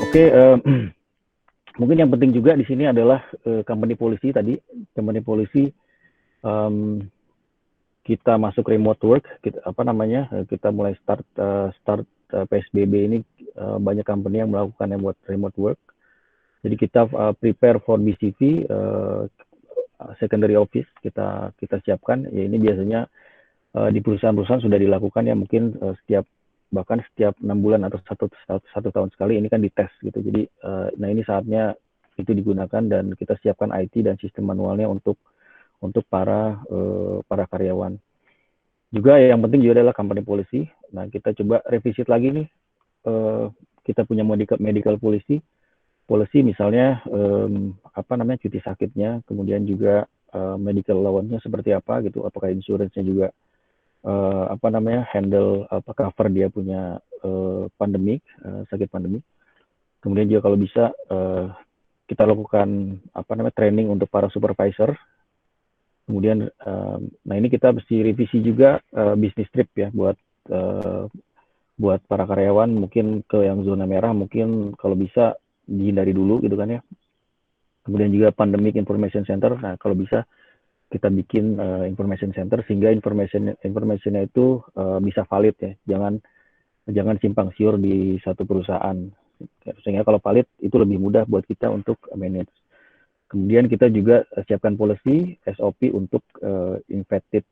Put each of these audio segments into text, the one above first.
Oke, mungkin yang penting juga di sini adalah company policy tadi. Company policy, em, kita masuk remote work, kita mulai start PSBB ini, banyak company yang melakukan remote work. Jadi kita prepare for BCV, secondary office kita siapkan. Ya ini biasanya di perusahaan-perusahaan sudah dilakukan ya, mungkin bahkan setiap 6 bulan atau satu tahun sekali ini kan dites gitu. Jadi nah ini saatnya itu digunakan dan kita siapkan IT dan sistem manualnya untuk para karyawan. Juga yang penting juga adalah company policy. Nah kita coba revisit lagi nih, kita punya medical policy misalnya cuti sakitnya, kemudian juga medical allowance-nya seperti apa gitu, apakah insurance-nya juga handle cover dia punya pandemik, sakit pandemik. Kemudian juga kalau bisa kita lakukan training untuk para supervisor. Kemudian nah ini kita mesti revisi juga business trip ya buat para karyawan, mungkin ke yang zona merah mungkin kalau bisa dihindari dulu gitu kan ya. Kemudian juga pandemic information center. Nah kalau bisa kita bikin information center sehingga informationnya itu bisa valid ya, jangan simpang siur di satu perusahaan, sehingga kalau valid itu lebih mudah buat kita untuk manage. Kemudian kita juga siapkan policy SOP untuk infected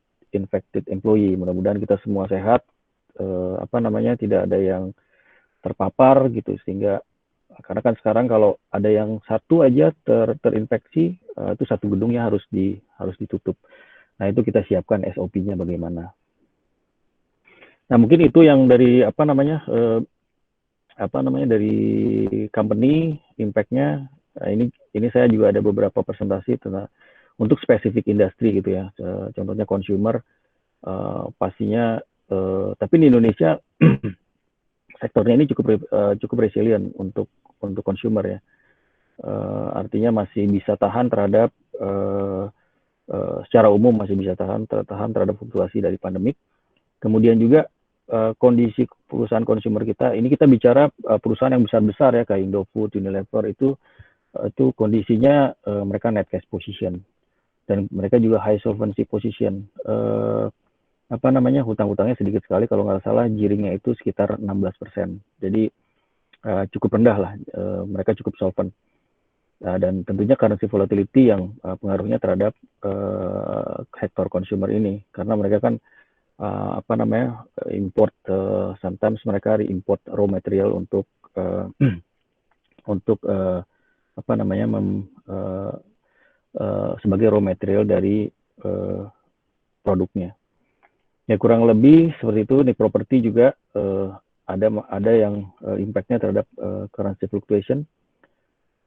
employee. Mudah-mudahan kita semua sehat, tidak ada yang terpapar gitu, sehingga karena kan sekarang kalau ada yang satu aja terinfeksi, itu satu gedungnya harus ditutup. Nah itu kita siapkan SOP-nya bagaimana. Nah mungkin itu yang dari dari company impact-nya. Nah, ini saya juga ada beberapa presentasi tentang untuk spesifik industri gitu ya. Contohnya consumer, pastinya, tapi di Indonesia sektornya ini cukup resilient untuk consumer ya. Artinya masih bisa tahan terhadap secara umum masih bisa tahan terhadap fluktuasi dari pandemik. Kemudian juga kondisi perusahaan consumer kita, ini kita bicara perusahaan yang besar-besar ya, kayak Indofood, Unilever, itu kondisinya mereka net cash position dan mereka juga high solvency position. Hutang-hutangnya sedikit sekali, kalau nggak salah gearingnya itu sekitar 16%. Jadi cukup rendah lah, mereka cukup solvent. Dan tentunya currency volatility yang pengaruhnya terhadap sektor consumer ini, karena mereka kan import, sometimes mereka import raw material untuk sebagai raw material dari produknya. Ya kurang lebih seperti itu. Nih properti juga ada yang impact-nya terhadap currency fluctuation.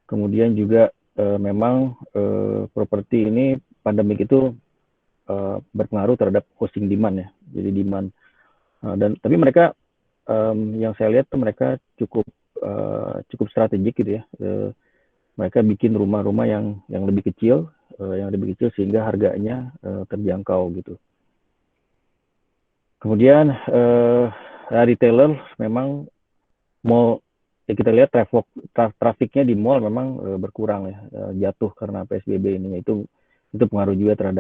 Kemudian juga memang properti ini pandemik itu berpengaruh terhadap hosting demand ya. Jadi demand tapi mereka yang saya lihat tuh mereka cukup strategik gitu ya. Mereka bikin rumah-rumah yang lebih kecil, sehingga harganya terjangkau gitu. Kemudian retailer memang mall, ya kita lihat trafiknya di mall memang berkurang ya, jatuh karena PSBB ini. Itu pengaruh juga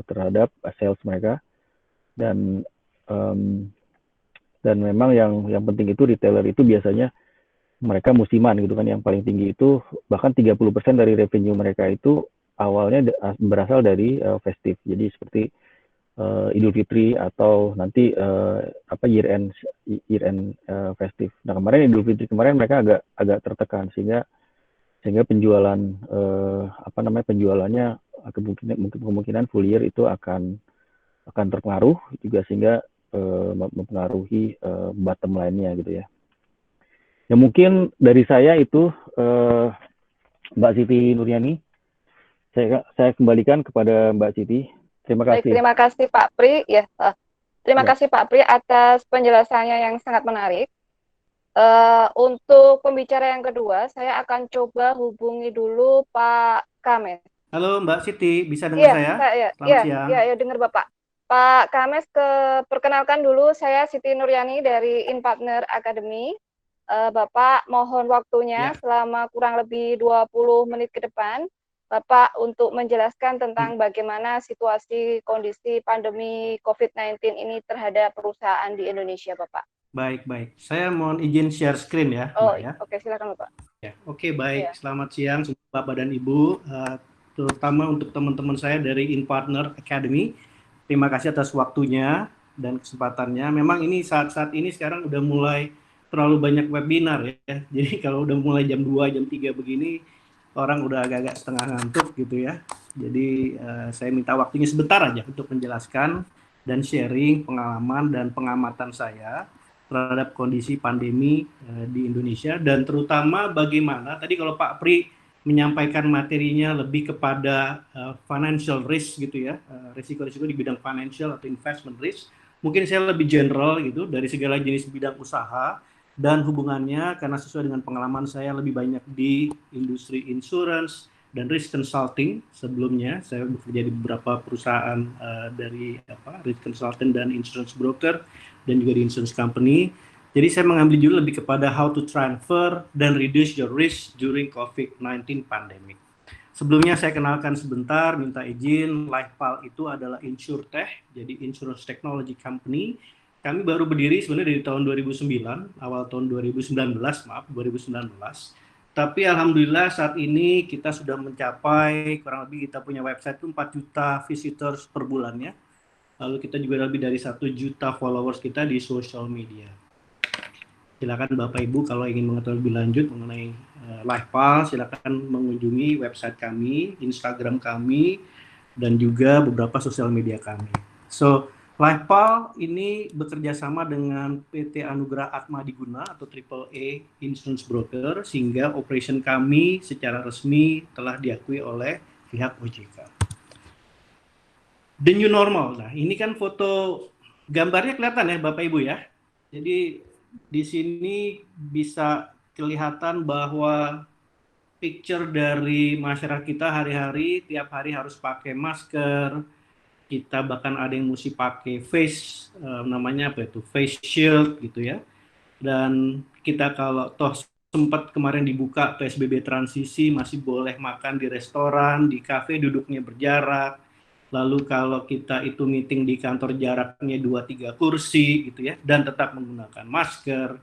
terhadap sales mereka. Dan memang yang penting itu retailer itu biasanya mereka musiman gitu kan, yang paling tinggi itu bahkan 30% dari revenue mereka itu awalnya berasal dari festive. Jadi seperti Idul Fitri atau nanti year end festive. Nah kemarin Idul Fitri kemarin mereka agak tertekan, sehingga penjualannya kemungkinan full year itu akan terpengaruh juga, sehingga mempengaruhi bottom line-nya gitu ya. Ya mungkin dari saya itu, Mbak Siti Nuryani. Saya kembalikan kepada Mbak Siti. Terima Baik, kasih. terima kasih Pak Pri ya. Terima Ya. kasih Pak Pri atas penjelasannya yang sangat menarik. Untuk pembicara yang kedua, saya akan coba hubungi dulu Pak Kames. Halo Mbak Siti, bisa dengar Iya, saya? saya, Selamat siang. ya, dengar Bapak. Pak Kames, perkenalkan dulu, saya Siti Nuryani dari InPartner Academy. Bapak mohon waktunya Ya. selama kurang lebih 20 menit ke depan, Bapak untuk menjelaskan tentang bagaimana situasi kondisi pandemi COVID-19 ini terhadap perusahaan di Indonesia, Bapak. Baik. Saya mohon izin share screen ya, Oh, Mbak ya. oke, silakan Bapak. Ya, oke, baik. Iya. Selamat siang semua Bapak dan Ibu, terutama untuk teman-teman saya dari InPartner Academy. Terima kasih atas waktunya dan kesempatannya. Memang ini saat-saat ini sekarang udah mulai terlalu banyak webinar ya. Jadi kalau udah mulai jam 2, jam 3 begini, orang udah agak-agak setengah ngantuk gitu ya. Jadi saya minta waktunya sebentar aja untuk menjelaskan dan sharing pengalaman dan pengamatan saya terhadap kondisi pandemi di Indonesia, dan terutama bagaimana tadi kalau Pak Pri menyampaikan materinya lebih kepada financial risk gitu ya, risiko-risiko di bidang financial atau investment risk. Mungkin saya lebih general gitu dari segala jenis bidang usaha dan hubungannya, karena sesuai dengan pengalaman saya lebih banyak di industri insurance dan risk consulting. Sebelumnya saya bekerja di beberapa perusahaan dari risk consultant dan insurance broker dan juga di insurance company. Jadi saya mengambil judul lebih kepada how to transfer dan reduce your risk during COVID-19 pandemic. Sebelumnya saya kenalkan sebentar, minta izin, Lifepal itu adalah InsurTech, jadi insurance technology company. Kami baru berdiri sebenarnya dari tahun 2009, awal tahun 2019. Tapi alhamdulillah saat ini kita sudah mencapai kurang lebih, kita punya website itu 4 juta visitors per bulannya. Lalu kita juga lebih dari 1 juta followers kita di social media. Silakan Bapak Ibu kalau ingin mengetahui lebih lanjut mengenai Lifepal, silakan mengunjungi website kami, Instagram kami, dan juga beberapa sosial media kami. So, Lifepal ini bekerja sama dengan PT Anugrah Atmadiguna atau AAA Insurance Broker, sehingga operation kami secara resmi telah diakui oleh pihak OJK. The new normal. Nah, ini kan foto gambarnya kelihatan ya Bapak Ibu ya. Jadi di sini bisa kelihatan bahwa picture dari masyarakat kita hari-hari, tiap hari harus pakai masker. Kita bahkan ada yang mesti pakai face, namanya apa itu, face shield gitu ya. Dan kita kalau toh sempat kemarin dibuka PSBB transisi, masih boleh makan di restoran, di kafe duduknya berjarak. Lalu kalau kita itu meeting di kantor jaraknya 2-3 kursi gitu ya, dan tetap menggunakan masker.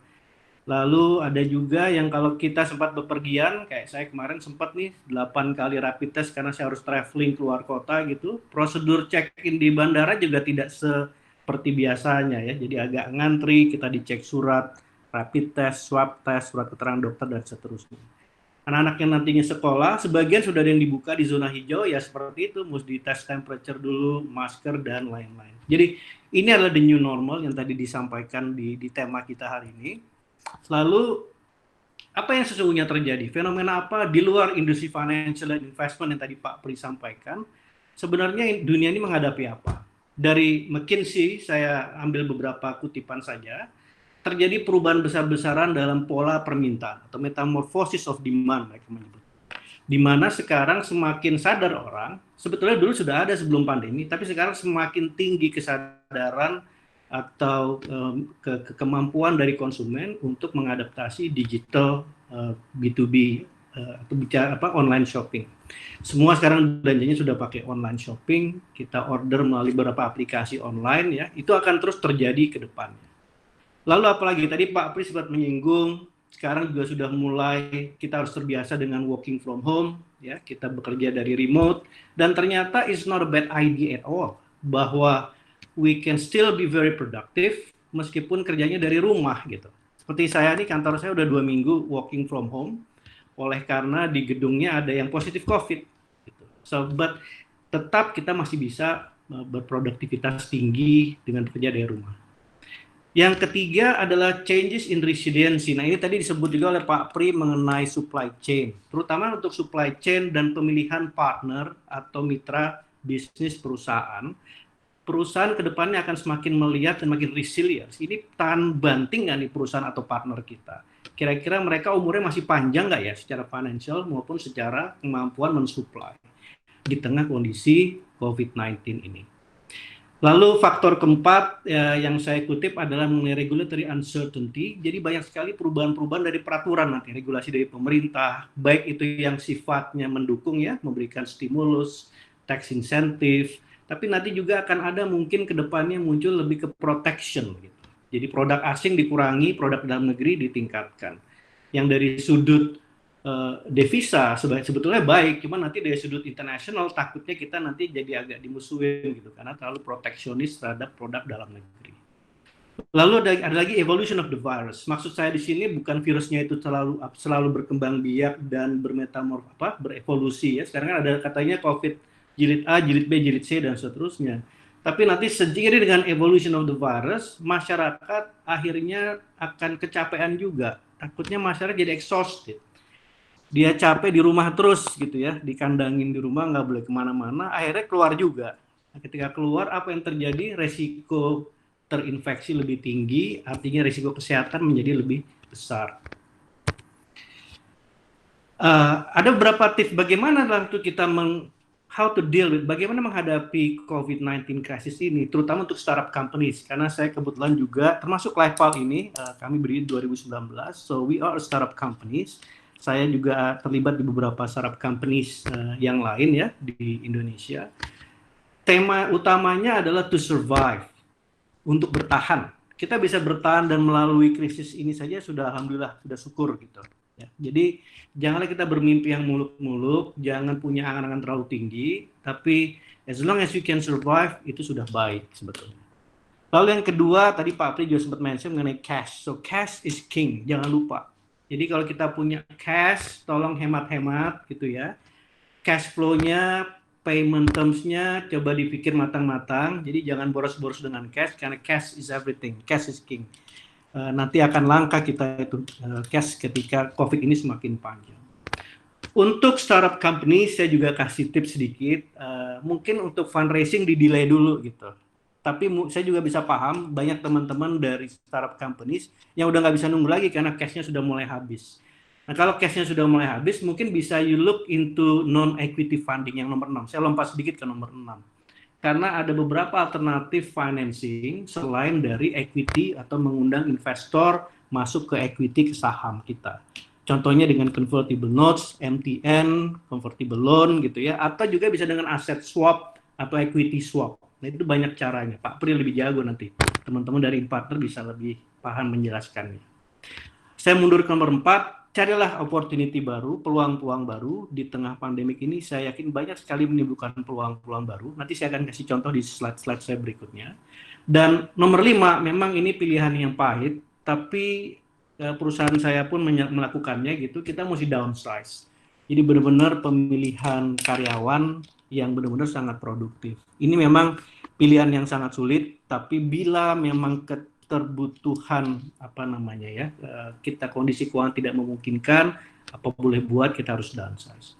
Lalu ada juga yang kalau kita sempat bepergian, kayak saya kemarin sempat nih 8 kali rapid test karena saya harus traveling keluar kota gitu. Prosedur check-in di bandara juga tidak seperti biasanya ya, jadi agak ngantri, kita dicek surat rapid test, swab test, surat keterangan dokter, dan seterusnya. Anak-anak yang nantinya sekolah, sebagian sudah ada yang dibuka di zona hijau, ya seperti itu, mesti tes temperature dulu, masker, dan lain-lain. Jadi ini adalah the new normal yang tadi disampaikan di tema kita hari ini. Lalu, apa yang sesungguhnya terjadi? Fenomena apa di luar industri financial dan investment yang tadi Pak Pri sampaikan? Sebenarnya dunia ini menghadapi apa? Dari McKinsey, saya ambil beberapa kutipan saja. Terjadi perubahan besar-besaran dalam pola permintaan atau metamorphosis of demand, mereka menyebut. Di mana sekarang semakin sadar orang, sebetulnya dulu sudah ada sebelum pandemi, tapi sekarang semakin tinggi kesadaran atau kemampuan dari konsumen untuk mengadaptasi digital B2B atau bicara online shopping. Semua sekarang belanjanya sudah pakai online shopping, kita order melalui beberapa aplikasi online ya, itu akan terus terjadi ke depannya. Lalu apalagi tadi Pak Pri sempat menyinggung, sekarang juga sudah mulai kita harus terbiasa dengan working from home, ya, kita bekerja dari remote, dan ternyata it's not a bad idea at all, bahwa we can still be very productive meskipun kerjanya dari rumah gitu. Seperti saya nih, kantor saya udah 2 minggu working from home, oleh karena di gedungnya ada yang positif COVID. Gitu. So, but tetap kita masih bisa berproduktivitas tinggi dengan bekerja dari rumah. Yang ketiga adalah changes in resiliency. Nah, ini tadi disebut juga oleh Pak Pri mengenai supply chain, terutama untuk supply chain dan pemilihan partner atau mitra bisnis perusahaan. Perusahaan kedepannya akan semakin melihat dan makin resilient. Ini tahan banting nggak nih perusahaan atau partner kita? Kira-kira mereka umurnya masih panjang nggak ya secara financial maupun secara kemampuan mensupply di tengah kondisi COVID-19 ini. Lalu faktor keempat yang saya kutip adalah mengenai regulatory uncertainty. Jadi banyak sekali perubahan-perubahan dari peraturan nanti, regulasi dari pemerintah, baik itu yang sifatnya mendukung ya, memberikan stimulus, tax incentive, tapi nanti juga akan ada mungkin ke depannya muncul lebih ke protection gitu. Jadi produk asing dikurangi, produk dalam negeri ditingkatkan. Yang dari sudut devisa sebetulnya baik, cuma nanti dari sudut internasional takutnya kita nanti jadi agak dimusuhin gitu karena terlalu proteksionis terhadap produk dalam negeri. Lalu ada lagi evolution of the virus. Maksud saya di sini bukan virusnya itu selalu berkembang biak dan berevolusi ya. Sekarang kan ada katanya COVID jilid A, jilid B, jilid C dan seterusnya. Tapi nanti seiring dengan evolution of the virus, masyarakat akhirnya akan kecapean juga. Takutnya masyarakat jadi exhausted. Dia capek di rumah terus gitu ya, dikandangin di rumah, nggak boleh kemana-mana, akhirnya keluar juga. Nah, ketika keluar, apa yang terjadi? Resiko terinfeksi lebih tinggi, artinya resiko kesehatan menjadi lebih besar. Ada beberapa tips bagaimana untuk kita how to deal with, bagaimana menghadapi COVID-19 crisis ini, terutama untuk startup companies. Karena saya kebetulan juga, termasuk LifePal ini, kami berdiri 2019, so we are a startup companies. Saya juga terlibat di beberapa startup companies yang lain ya di Indonesia. Tema utamanya adalah to survive, untuk bertahan. Kita bisa bertahan dan melalui krisis ini saja sudah alhamdulillah, sudah syukur gitu. Ya. Jadi janganlah kita bermimpi yang muluk-muluk, jangan punya angan-angan terlalu tinggi, tapi as long as you can survive itu sudah baik sebetulnya. Lalu yang kedua, tadi Pak Pri juga sempat mention mengenai cash. So cash is king, jangan lupa. Jadi kalau kita punya cash, tolong hemat-hemat gitu ya. Cash flow-nya, payment terms-nya, coba dipikir matang-matang. Jadi jangan boros-boros dengan cash, karena cash is everything, cash is king. Nanti akan langka kita itu cash ketika COVID ini semakin panjang. Untuk startup company, saya juga kasih tips sedikit. Mungkin untuk fundraising di-delay dulu gitu. Tapi saya juga bisa paham banyak teman-teman dari startup companies yang udah nggak bisa nunggu lagi karena cash-nya sudah mulai habis. Nah kalau cash-nya sudah mulai habis, mungkin bisa you look into non-equity funding yang nomor 6. Saya lompat sedikit ke nomor 6. Karena ada beberapa alternatif financing selain dari equity atau mengundang investor masuk ke equity ke saham kita. Contohnya dengan convertible notes, MTN, convertible loan gitu ya, atau juga bisa dengan aset swap atau equity swap. Nah, itu banyak caranya. Pak Pri lebih jago nanti. Teman-teman dari InPartner bisa lebih paham menjelaskannya. Saya mundur ke nomor 4. Carilah opportunity baru, peluang-peluang baru. Di tengah pandemik ini, saya yakin banyak sekali menimbulkan peluang-peluang baru. Nanti saya akan kasih contoh di slide-slide saya berikutnya. Dan nomor 5, memang ini pilihan yang pahit, tapi perusahaan saya pun melakukannya gitu. Kita mesti downsize. Jadi benar-benar pemilihan karyawan yang benar-benar sangat produktif. Ini memang pilihan yang sangat sulit, tapi bila memang keterbutuhan kita kondisi keuangan tidak memungkinkan, apa boleh buat, kita harus downsize.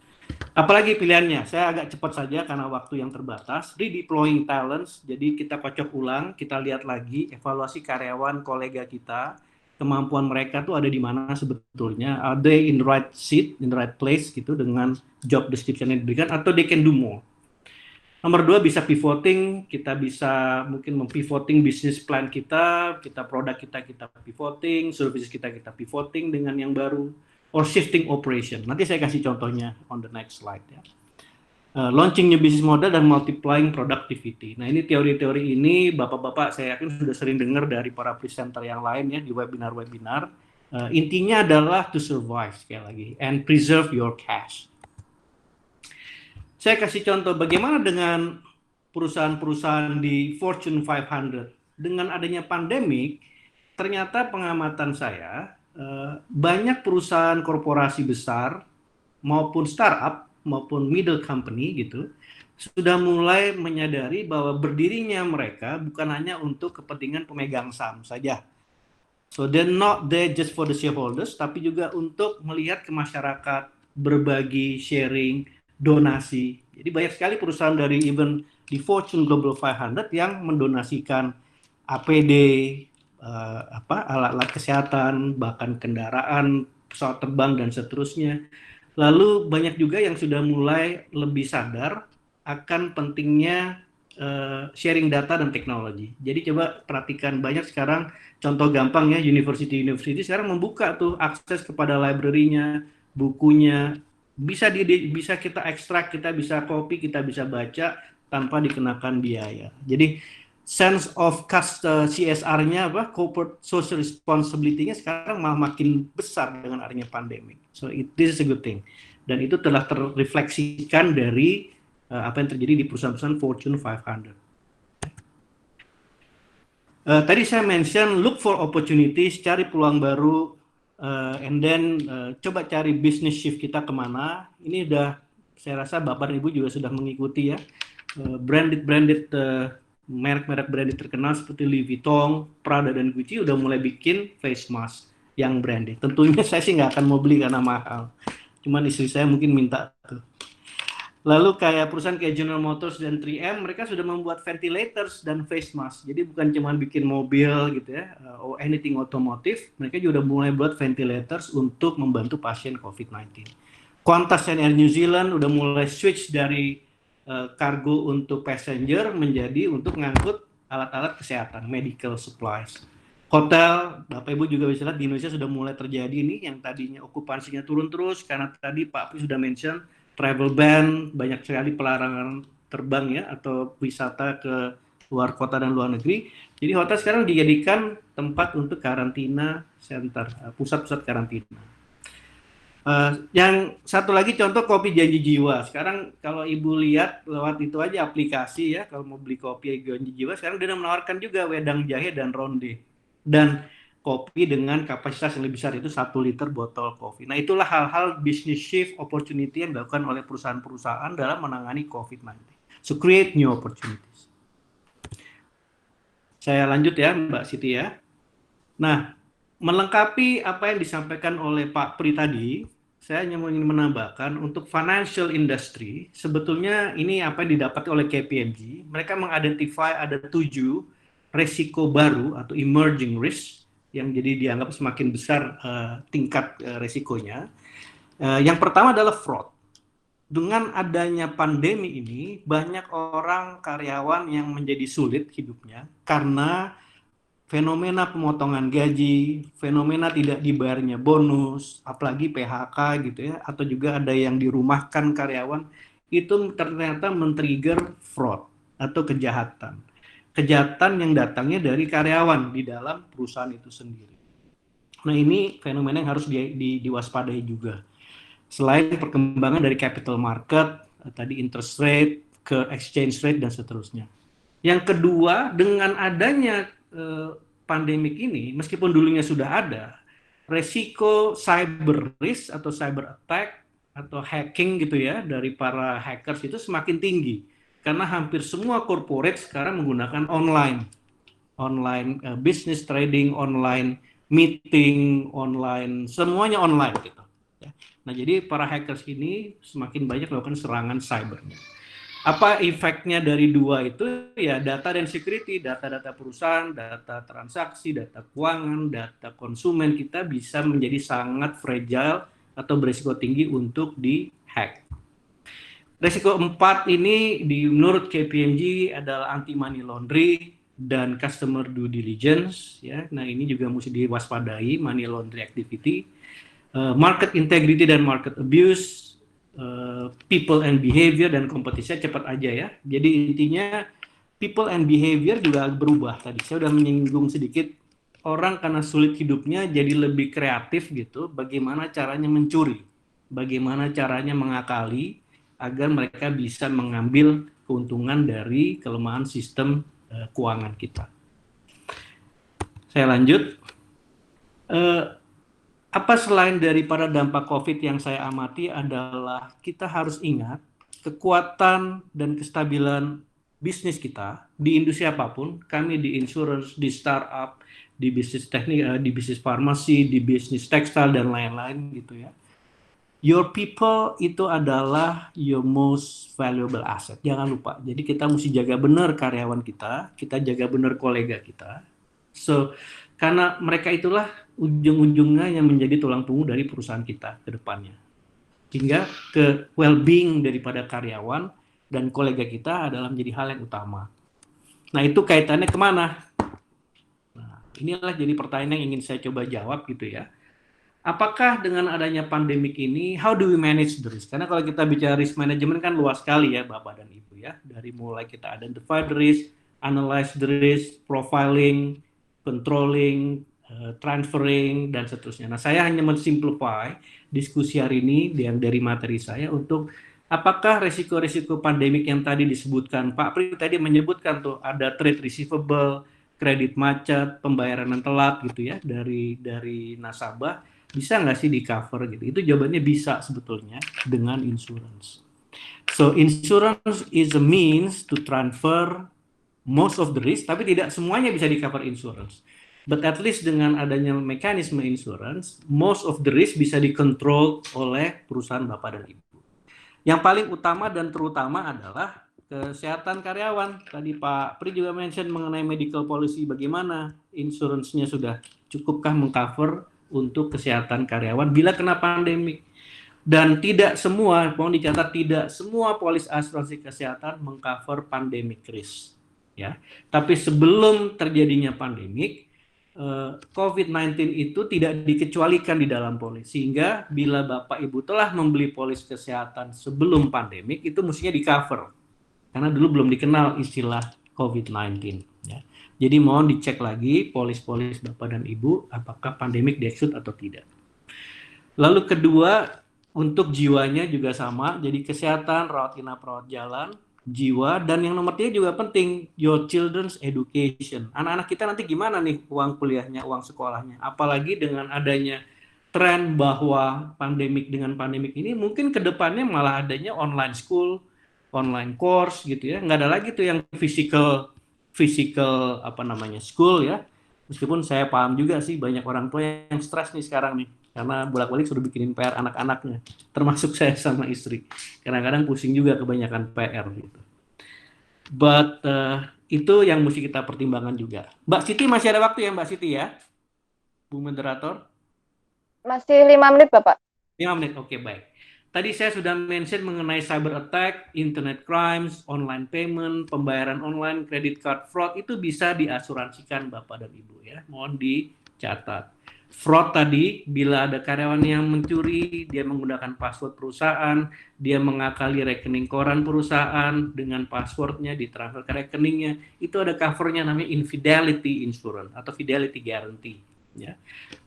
Apalagi pilihannya, saya agak cepat saja karena waktu yang terbatas. Redeploying talents, jadi kita kocok ulang, kita lihat lagi evaluasi karyawan kolega kita, kemampuan mereka tuh ada di mana sebetulnya, are they in the right seat, in the right place gitu dengan job description yang diberikan, atau they can do more. Nomor 2, bisa pivoting, kita bisa mungkin mempivoting bisnis plan kita produk kita pivoting, services kita pivoting dengan yang baru, or shifting operation. Nanti saya kasih contohnya on the next slide ya. Launching new business model dan multiplying productivity. Nah ini teori-teori ini Bapak-Bapak saya yakin sudah sering dengar dari para presenter yang lain ya di webinar-webinar. Intinya adalah to survive sekali lagi and preserve your cash. Saya kasih contoh bagaimana dengan perusahaan-perusahaan di Fortune 500. Dengan adanya pandemik, ternyata pengamatan saya, banyak perusahaan korporasi besar maupun startup, maupun middle company gitu, sudah mulai menyadari bahwa berdirinya mereka bukan hanya untuk kepentingan pemegang saham saja. So they're not there just for the shareholders, tapi juga untuk melihat ke masyarakat, berbagi, sharing, donasi. Jadi banyak sekali perusahaan dari even di Fortune Global 500 yang mendonasikan APD, alat-alat kesehatan, bahkan kendaraan, pesawat terbang dan seterusnya. Lalu banyak juga yang sudah mulai lebih sadar akan pentingnya sharing data dan teknologi. Jadi coba perhatikan, banyak sekarang contoh gampang ya, university sekarang membuka tuh akses kepada library-nya, bukunya, bisa kita ekstrak, kita bisa copy, kita bisa baca tanpa dikenakan biaya. Jadi sense of CSR-nya corporate social responsibility-nya sekarang malah makin besar dengan adanya pandemi. So this is a good thing. Dan itu telah terrefleksikan dari apa yang terjadi di perusahaan-perusahaan Fortune 500. Tadi saya mention look for opportunities, cari peluang baru, and then coba cari business shift kita kemana. Ini udah saya rasa Bapak dan Ibu juga sudah mengikuti ya, branded merek-merek branded terkenal seperti Louis Vuitton, Prada dan Gucci udah mulai bikin face mask yang branded. Tentunya saya sih nggak akan mau beli karena mahal, cuman istri saya mungkin minta tuh. Lalu kayak perusahaan kayak General Motors dan 3M, mereka sudah membuat ventilators dan face mask. Jadi bukan cuma bikin mobil gitu ya, or anything otomotif, mereka juga udah mulai buat ventilators untuk membantu pasien COVID-19. Qantas dan Air New Zealand udah mulai switch dari kargo untuk passenger menjadi untuk ngangkut alat-alat kesehatan, medical supplies. Hotel, Bapak Ibu juga bisa lihat di Indonesia sudah mulai terjadi ini, yang tadinya okupansinya turun terus, karena tadi Pak Pi sudah mention, travel ban, banyak sekali pelarangan terbang ya, atau wisata ke luar kota dan luar negeri. Jadi hotel sekarang dijadikan tempat untuk karantina center, pusat-pusat karantina. Yang satu lagi contoh kopi Janji Jiwa. Sekarang kalau Ibu lihat lewat itu aja aplikasi ya, kalau mau beli kopi Janji Jiwa, sekarang dia menawarkan juga wedang jahe dan ronde. Dan kopi dengan kapasitas yang lebih besar, itu 1 liter botol kopi. Nah itulah hal-hal business shift opportunity yang dilakukan oleh perusahaan-perusahaan dalam menangani COVID-19. So create new opportunities. Saya lanjut ya Mbak Siti ya. Nah, melengkapi apa yang disampaikan oleh Pak Pri tadi, saya hanya ingin menambahkan untuk financial industry, sebetulnya ini apa yang didapat oleh KPMG, mereka mengidentify ada 7 resiko baru atau emerging risk yang jadi dianggap semakin besar tingkat resikonya. Yang pertama adalah fraud. Dengan adanya pandemi ini, banyak orang karyawan yang menjadi sulit hidupnya karena fenomena pemotongan gaji, fenomena tidak dibayarnya bonus, apalagi PHK gitu ya, atau juga ada yang dirumahkan karyawan, itu ternyata men-trigger fraud atau kejahatan. Kejahatan yang datangnya dari karyawan di dalam perusahaan itu sendiri. Nah ini fenomena yang harus diwaspadai juga. Selain perkembangan dari capital market, tadi interest rate, ke exchange rate dan seterusnya. Yang kedua, dengan adanya pandemik ini, meskipun dulunya sudah ada, resiko cyber risk atau cyber attack atau hacking gitu ya dari para hackers itu semakin tinggi karena hampir semua corporate sekarang menggunakan online business trading, online meeting, online semuanya online gitu. Nah jadi para hackers ini semakin banyak melakukan serangan cybernya. Apa efeknya dari dua itu? Ya data dan security, data-data perusahaan, data transaksi, data keuangan, data konsumen kita bisa menjadi sangat fragile atau berisiko tinggi untuk di-hack. Risiko 4 ini menurut KPMG adalah anti money laundering dan customer due diligence ya. Nah, ini juga mesti diwaspadai money laundering activity, market integrity dan market abuse, people and behavior dan kompetisi cepat aja ya. Jadi intinya people and behavior juga berubah. Tadi saya sudah menyinggung sedikit, orang karena sulit hidupnya jadi lebih kreatif gitu, bagaimana caranya mencuri, bagaimana caranya mengakali agar mereka bisa mengambil keuntungan dari kelemahan sistem keuangan kita. Saya lanjut. Apa selain daripada dampak COVID yang saya amati adalah kita harus ingat kekuatan dan kestabilan bisnis kita di industri apapun, kami di insurance, di startup, di bisnis teknik, di bisnis farmasi, di bisnis tekstil dan lain-lain gitu ya. Your people itu adalah your most valuable asset. Jangan lupa. Jadi kita mesti jaga benar karyawan kita jaga benar kolega kita. So, karena mereka itulah ujung-ujungnya yang menjadi tulang punggung dari perusahaan kita ke depannya. Hingga ke well-being daripada karyawan dan kolega kita adalah menjadi hal yang utama. Nah, itu kaitannya kemana? Nah, inilah jadi pertanyaan yang ingin saya coba jawab gitu ya. Apakah dengan adanya pandemik ini, how do we manage the risk? Karena kalau kita bicara risk management kan luas sekali ya Bapak dan Ibu ya. Dari mulai kita identify the risk, analyze the risk, profiling, controlling, transferring, dan seterusnya. Nah, saya hanya mensimplify diskusi hari ini yang dari materi saya untuk apakah resiko-resiko pandemik yang tadi disebutkan, Pak Pri tadi menyebutkan tuh ada trade receivable, kredit macet, pembayaran yang telat gitu ya dari nasabah, bisa nggak sih di cover gitu? Itu jawabannya bisa sebetulnya dengan insurance. So insurance is a means to transfer most of the risk, tapi tidak semuanya bisa di cover insurance. But at least dengan adanya mekanisme insurance, most of the risk bisa dikontrol oleh perusahaan Bapak dan Ibu. Yang paling utama dan terutama adalah kesehatan karyawan. Tadi Pak Pri juga mention mengenai medical policy, bagaimana insurance-nya sudah cukupkah mengcover untuk kesehatan karyawan bila kena pandemik. Dan tidak semua, mohon dicatat, tidak semua polis asuransi kesehatan mengcover pandemic risk. Ya. Tapi sebelum terjadinya pandemik, COVID-19 itu tidak dikecualikan di dalam polis, sehingga bila Bapak Ibu telah membeli polis kesehatan sebelum pandemik, itu mestinya di cover, karena dulu belum dikenal istilah COVID-19. Ya. Jadi mohon dicek lagi polis-polis Bapak dan Ibu, apakah pandemik di-exclude atau tidak. Lalu kedua, untuk jiwanya juga sama, jadi kesehatan, rawat inap, rawat jalan, jiwa, dan yang nomor 3 juga penting, your children's education. Anak-anak kita nanti gimana nih uang kuliahnya, uang sekolahnya, apalagi dengan adanya tren bahwa dengan pandemik ini mungkin kedepannya malah adanya online school, online course gitu ya, nggak ada lagi tuh yang physical school ya. Meskipun saya paham juga sih banyak orang tua yang stres nih sekarang nih, karena bolak-balik sudah bikinin PR anak-anaknya, termasuk saya sama istri. Kadang-kadang pusing juga kebanyakan PR gitu. But itu yang mesti kita pertimbangkan juga. Mbak Siti masih ada waktu ya Mbak Siti ya? Bu Moderator? Masih 5 menit Bapak. 5 menit, oke baik. Tadi saya sudah mention mengenai cyber attack, internet crimes, online payment, pembayaran online, credit card fraud, itu bisa diasuransikan Bapak dan Ibu ya. Mohon dicatat. Fraud tadi, bila ada karyawan yang mencuri, dia menggunakan password perusahaan, dia mengakali rekening koran perusahaan dengan passwordnya, ditransfer ke rekeningnya, itu ada covernya namanya infidelity insurance atau fidelity guarantee. Ya.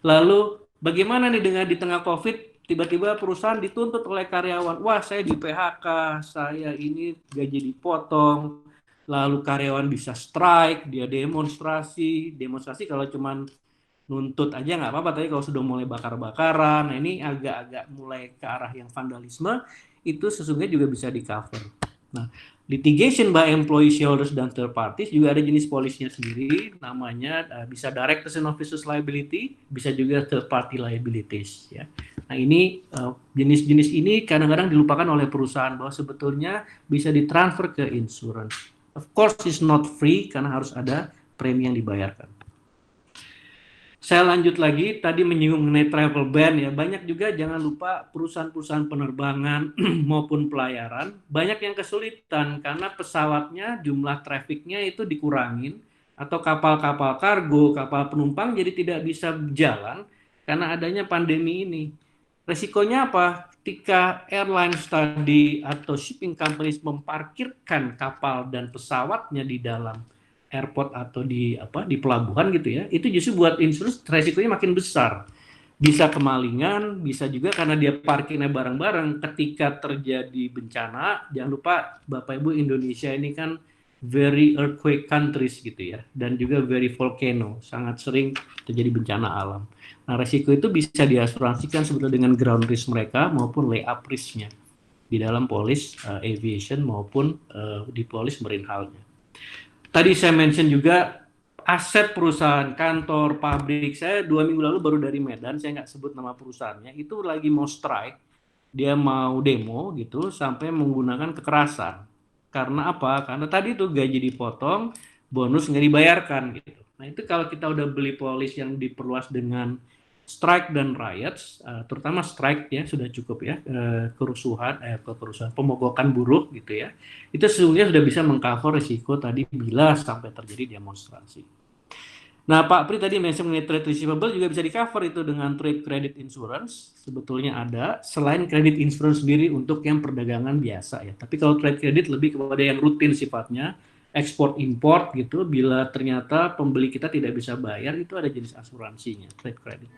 Lalu bagaimana nih dengan di tengah COVID, tiba-tiba perusahaan dituntut oleh karyawan, wah saya di PHK, saya ini gaji dipotong, lalu karyawan bisa strike, dia demonstrasi kalau cuman nuntut aja nggak apa-apa, tapi kalau sudah mulai bakar-bakaran, nah ini agak-agak mulai ke arah yang vandalisme, itu sesungguhnya juga bisa di cover. Nah, litigation by employee, shareholders, dan third parties juga ada jenis polisnya sendiri, namanya bisa directors and officers liability, bisa juga third party liabilities. Ya. Nah ini jenis-jenis ini kadang-kadang dilupakan oleh perusahaan bahwa sebetulnya bisa ditransfer ke insurance. Of course it's not free karena harus ada premi yang dibayarkan. Saya lanjut lagi, tadi menyinggung mengenai travel ban ya, banyak juga jangan lupa perusahaan-perusahaan penerbangan maupun pelayaran, banyak yang kesulitan karena pesawatnya jumlah trafficnya itu dikurangin, atau kapal-kapal kargo, kapal penumpang jadi tidak bisa jalan karena adanya pandemi ini. Resikonya apa? Ketika airlines tadi atau shipping companies memparkirkan kapal dan pesawatnya di dalam airport atau di pelabuhan gitu ya, itu justru buat insurance resikonya makin besar, bisa kemalingan, bisa juga karena dia parkirnya bareng-bareng. Ketika terjadi bencana, jangan lupa Bapak Ibu, Indonesia ini kan very earthquake countries gitu ya, dan juga very volcano, sangat sering terjadi bencana alam. Nah resiko itu bisa diasuransikan sebetulnya dengan ground risk mereka maupun layup risknya di dalam polis aviation maupun di polis marine hull-nya. Tadi saya mention juga aset perusahaan, kantor, pabrik. Saya 2 minggu lalu baru dari Medan, saya nggak sebut nama perusahaannya, itu lagi mau strike, dia mau demo gitu, sampai menggunakan kekerasan. Karena apa? Karena tadi tuh gaji dipotong, bonus nggak dibayarkan gitu. Nah itu kalau kita udah beli polis yang diperluas dengan strike dan riots, terutama strike ya sudah cukup ya, kerusuhan, pemogokan buruh gitu ya, itu sesungguhnya sudah bisa mengcover risiko tadi bila sampai terjadi demonstrasi. Nah, Pak Pri tadi mention mengenai trade receivable juga bisa di-cover itu dengan trade credit insurance. Sebetulnya ada selain credit insurance sendiri untuk yang perdagangan biasa ya. Tapi kalau trade credit lebih kepada yang rutin sifatnya, ekspor import gitu. Bila ternyata pembeli kita tidak bisa bayar, itu ada jenis asuransinya, trade credit.